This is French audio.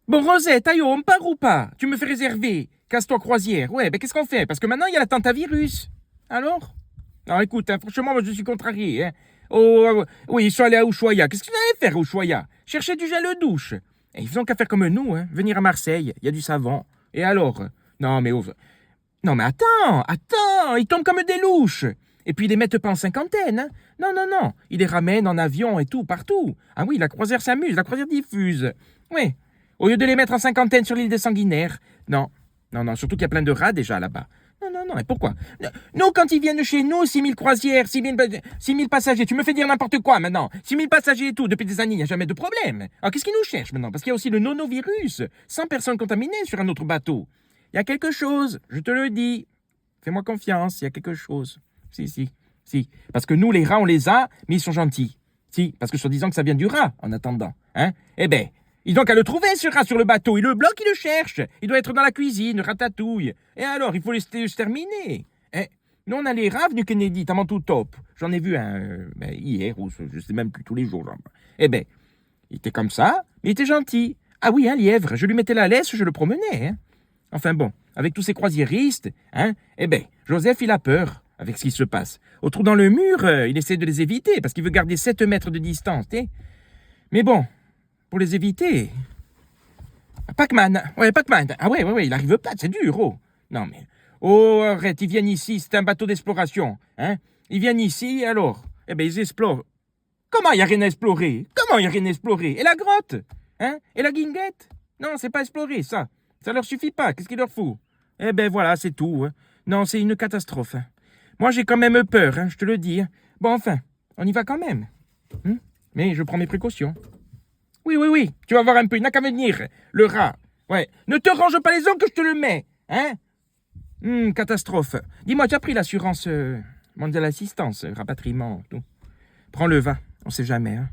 Bon, Rosette, aïe, on part ou pas? Tu me fais réserver. Casse-toi croisière. Ouais, ben qu'est-ce qu'on fait? Parce que maintenant, il y a l'attentat-virus. Alors? Non, écoute, hein, franchement, moi, je suis contrarié. Hein. Oh, oui, ils sont allés à Ushuaïa. Qu'est-ce qu'ils allaient faire à Ushuaïa? Chercher du gel douche. Et ils font qu'à faire comme nous, hein. Venir à Marseille, il y a du savon. Et alors? Non, mais non, mais attends, ils tombent comme des louches. Et puis ils les mettent pas en cinquantaine, hein. Non, non, non, ils les ramènent en avion et tout, partout. Ah oui, la croisière s'amuse, la croisière diffuse. Oui, au lieu de les mettre en cinquantaine sur l'île des Sanguinaires. Non, non, non, surtout qu'il y a plein de rats déjà là-bas. Non, non, non, et pourquoi? Nous, quand ils viennent chez nous, 6000 croisières, 6000 passagers, tu me fais dire n'importe quoi maintenant. 6000 passagers et tout, depuis des années, il n'y a jamais de problème. Alors qu'est-ce qu'ils nous cherchent maintenant? Parce qu'il y a aussi le nonovirus, 100 personnes contaminées sur un autre bateau. Il y a quelque chose, je te le dis. Fais-moi confiance, il y a quelque chose. Si. Parce que nous, les rats, on les a, mais ils sont gentils. Si, parce que soi-disant que ça vient du rat, en attendant. Hein? Eh ben, ils n'ont qu'à le trouver, ce rat, sur le bateau. Ils le bloquent, ils le cherchent. Il doit être dans la cuisine, ratatouille. Et alors, il faut les exterminer. Eh, nous, on a les rats venus Kennedy, tellement tout top. J'en ai vu un hier, ou je sais même plus, tous les jours. Genre. Eh ben, il était comme ça, mais il était gentil. Ah oui, un lièvre, je lui mettais la laisse, je le promenais. Hein? Enfin bon, avec tous ces croisiéristes, hein, eh ben, Joseph, il a peur avec ce qui se passe. Au trou dans le mur, il essaie de les éviter parce qu'il veut garder 7 mètres de distance, t'sais. Mais bon, pour les éviter... Pac-Man, ah ouais, il arrive pas, c'est dur, oh. Non mais, oh, arrête, ils viennent ici, c'est un bateau d'exploration, hein. Ils viennent ici, alors, eh ben, ils explorent. Comment il n'y a rien à explorer? Et la grotte? Hein? Et la guinguette? Non, c'est pas explorer, ça. Ça leur suffit pas, qu'est-ce qu'il leur faut? Eh ben voilà, c'est tout. Hein. Non, c'est une catastrophe. Hein. Moi, j'ai quand même peur, hein, je te le dis. Hein. Bon, enfin, on y va quand même. Mais je prends mes précautions. Oui, tu vas voir un peu, il n'a qu'à venir, le rat. Ouais, ne te range pas les ongles que je te le mets. Hein? Catastrophe. Dis-moi, tu as pris l'assurance mondiale assistance, rapatriement, tout. Prends-le, va, on sait jamais. Hein.